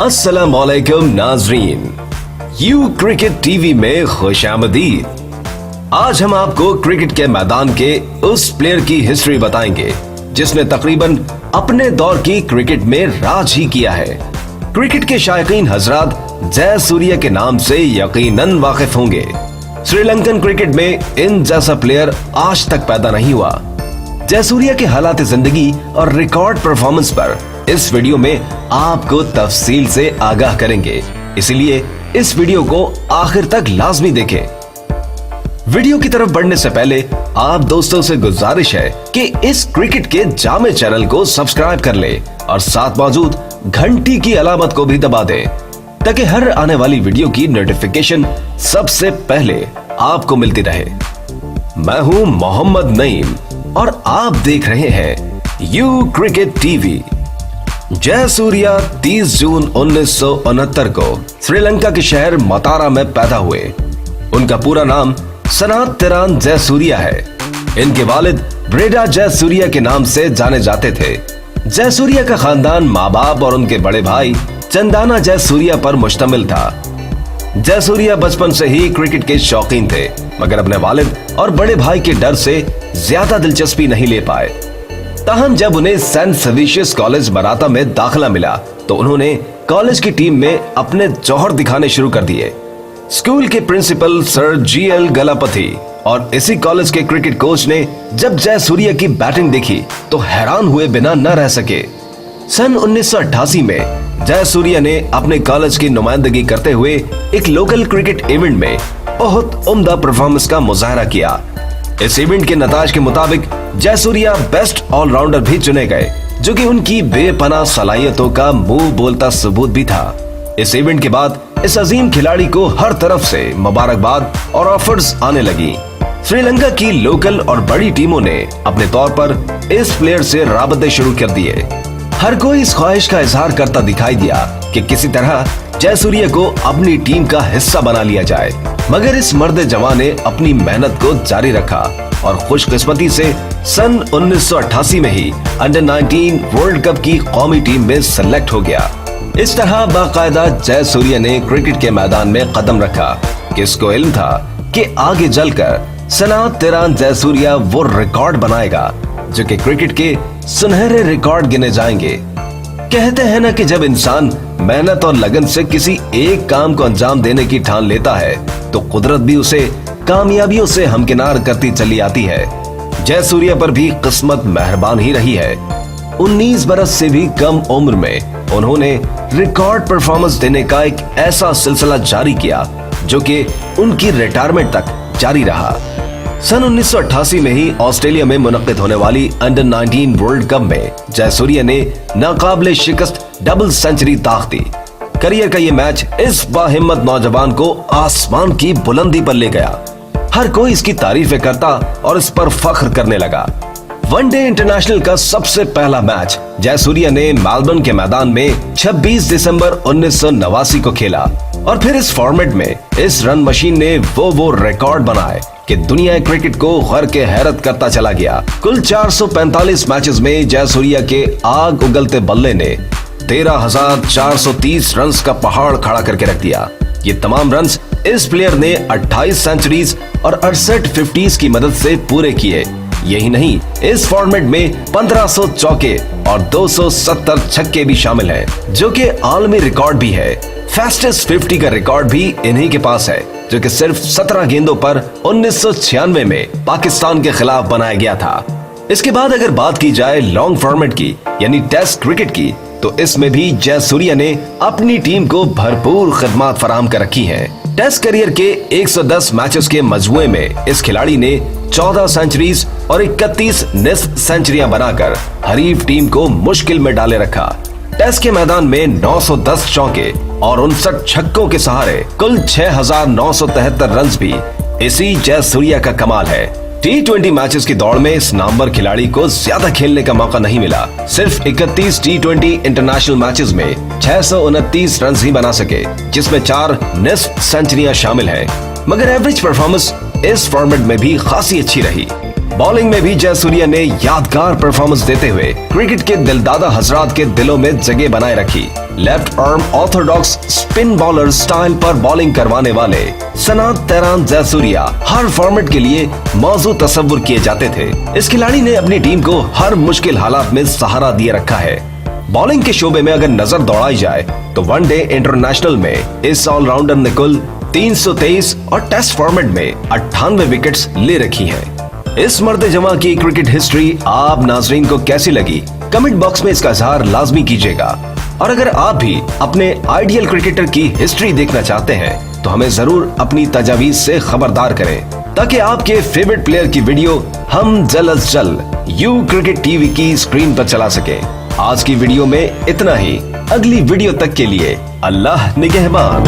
अस्सलामुअलैकुम नाजरीन, you cricket TV में खुशामदीद। आज हम आपको क्रिकेट के मैदान के उस प्लेयर की हिस्ट्री बताएंगे जिसने तकरीबन अपने दौर की क्रिकेट में राज ही किया है। क्रिकेट के शायकीन हजरात जयसूर्या के नाम से यकीनन वाकिफ होंगे। श्रीलंकन क्रिकेट में इन जैसा प्लेयर आज तक पैदा नहीं हुआ। जयसूर्या के हालात जिंदगी और रिकॉर्ड परफॉर्मेंस पर इस वीडियो में आपको तफसील से आगाह करेंगे, इसलिए इस वीडियो को आखिर तक लाजमी देखें। वीडियो की तरफ बढ़ने से पहले आप दोस्तों से गुजारिश है कि इस क्रिकेट के जामे चैनल को सब्सक्राइब कर ले और साथ मौजूद घंटी की अलामत को भी दबा दें ताकि हर आने वाली वीडियो की नोटिफिकेशन सबसे पहले आपको मिलती रहे। मैं हूं मोहम्मद नईम और आप देख रहे हैं यू क्रिकेट टीवी। जयसूर्या 30 जून 1969 को श्रीलंका के शहर मतारा में पैदा हुए। उनका पूरा नाम सनात तिरान जयसूर्या है। इनके वालिद ब्रेडा जयसूर्या के नाम से जाने जाते थे। जयसूर्या का खानदान माँ बाप और उनके बड़े भाई चंदाना जयसूर्या पर मुश्तमिल था। जयसूर्या बचपन से ही क्रिकेट के शौकीन थे, मगर अपने वालिद और बड़े भाई के डर से ज्यादा दिलचस्पी नहीं ले पाए। ताहम जब उन्हें सेंट सेविशियस कॉलेज मराता में दाखिला मिला तो उन्होंने कॉलेज की टीम में अपने जौहर दिखाने शुरू कर दिए। स्कूल के प्रिंसिपल सर GL गलापति और इसी कॉलेज के क्रिकेट कोच ने जब जयसूर्या की बैटिंग देखी तो हैरान हुए बिना न रह सके। सन 1988 में जयसूर्या ने अपने कॉलेज की नुमाइंदगी करते हुए एक लोकल क्रिकेट इवेंट में बहुत उम्दा परफॉर्मेंस का मुजाहरा किया। इस इवेंट के नताज के मुताबिक जयसूर्या बेस्ट ऑलराउंडर भी चुने गए, जो कि उनकी बेपनाह सलाहियतों का मुंह बोलता सबूत भी था। इस इवेंट के बाद इस अजीम खिलाड़ी को हर तरफ से मुबारकबाद और ऑफर्स आने लगी। श्रीलंका की लोकल और बड़ी टीमों ने अपने तौर पर इस प्लेयर से राबते शुरू कर दिए। हर कोई इस ख्वाहिश का इजहार करता दिखाई दिया कि किसी तरह जयसूर्या को अपनी टीम का हिस्सा बना लिया जाए, मगर इस मर्द जवान ने अपनी मेहनत को जारी रखा और खुशकिस्मती से सन 1988 में ही अंडर 19 वर्ल्ड कप की कौमी टीम में सेलेक्ट हो गया। इस तरह बाकायदा जयसूर्या ने क्रिकेट के मैदान में कदम रखा। किसको इल्म था कि आगे चलकर सनात तिरान जयसूर्या वो रिकॉर्ड बनाएगा जो कि क्रिकेट के सुनहरे रिकॉर्ड गिने जाएंगे। कहते हैं ना कि जब इंसान मेहनत और लगन से किसी एक काम को अंजाम देने की ठान लेता है तो कुदरत भी उसे कामयाबियों से हमकिनार करती चली आती है। जयसूर्या पर भी किस्मत मेहरबान ही रही है। 19 बरस से भी कम उम्र में उन्होंने रिकॉर्ड परफॉर्मेंस देने का एक ऐसा सिलसिला जारी किया जो कि उनकी रिटायरमेंट तक जारी रहा। सन 1988 में ही ऑस्ट्रेलिया में मुनक्किद होने वाली अंडर 19 वर्ल्ड कप में जयसूर्या ने नाकाबिले शिकस्त डबल सेंचुरी ताक दी। करियर का ये मैच इस बाहिम्मत नौजवान को आसमान की बुलंदी पर ले गया। हर कोई इसकी तारीफें करता और इस पर फख्र करने लगा। वनडे इंटरनेशनल का सबसे पहला मैच जयसूर्या ने मेलबर्न के मैदान में 26 दिसंबर 1989 को खेला और फिर इस फॉर्मेट में इस रन मशीन ने वो रिकॉर्ड बनाए कि दुनिया क्रिकेट को घर के हैरत करता चला गया। कुल 445 मैचेस में जयसूर्या के आग उगलते बल्ले ने 13,430 रन्स का पहाड़ खड़ा करके रख दिया। ये तमाम रन्स इस प्लेयर ने 28 सेंचुरीज और 68 50s की मदद से पूरे किए। यही नहीं, इस फॉर्मेट में 1500 चौके और 270 छक्के भी शामिल हैं, जो कि आलमी रिकॉर्ड भी है। फास्टेस्ट 50 का रिकॉर्ड भी इन्हीं के पास है, जो कि सिर्फ 17 गेंदों पर 1996 में पाकिस्तान के खिलाफ बनाया गया था। इसके बाद अगर बात की जाए लॉन्ग फॉर्मेट की यानी टेस्ट क्रिकेट की, तो इसमें भी जयसूर्या ने अपनी टीम को भरपूर खिदमत फराहम कर रखी है। टेस्ट करियर के 110 मैचेस के मजमूए में इस खिलाड़ी ने 14 सेंचुरीज और 31 निस्फ सेंचुरियां बनाकर हरीफ टीम को मुश्किल में डाले रखा। टेस्ट के मैदान में 910 चौके और 59 छक्कों के सहारे कुल 6,973 रन भी इसी जयसूर्या का कमाल है। T20 मैचेस की दौड़ में इस नामवर खिलाड़ी को ज्यादा खेलने का मौका नहीं मिला। सिर्फ 31 T20 इंटरनेशनल मैचेस में 629 रन ही बना सके, जिसमें 4 निस्फ सेंचुरियां शामिल हैं। मगर एवरेज परफॉर्मेंस इस फॉर्मेट में भी खासी अच्छी रही। बॉलिंग में भी जयसूर्या ने यादगार परफॉर्मेंस देते हुए क्रिकेट के दिलदादा हजरात के दिलों में जगह बनाए रखी। Left arm Orthodox spin bowler style पर बॉलिंग करवाने वाले सनात तैरान जयसूर्या हर फॉर्मेट के लिए मौजूद तस्वुर किए जाते थे। इस खिलाड़ी ने अपनी टीम को हर मुश्किल हालात में सहारा दिए रखा है। बॉलिंग के शोबे में अगर नजर दौड़ाई जाए तो वनडे इंटरनेशनल में इस ऑलराउंडर ने कुल 323 और टेस्ट फॉर्मेट में 98 विकेट्स ले रखी हैं। इस मर्द जवां की क्रिकेट हिस्ट्री आप नाजरीन को कैसी लगी, कमेंट बॉक्स में इसका इजहार लाजमी कीजिएगा। और अगर आप भी अपने आइडियल क्रिकेटर की हिस्ट्री देखना चाहते हैं तो हमें जरूर अपनी तजावीज से खबरदार करें, ताकि आपके फेवरेट प्लेयर की वीडियो हम जल्द अज जल्द यू क्रिकेट टीवी की स्क्रीन पर चला सके। आज की वीडियो में इतना ही। अगली वीडियो तक के लिए अल्लाह निगहबान।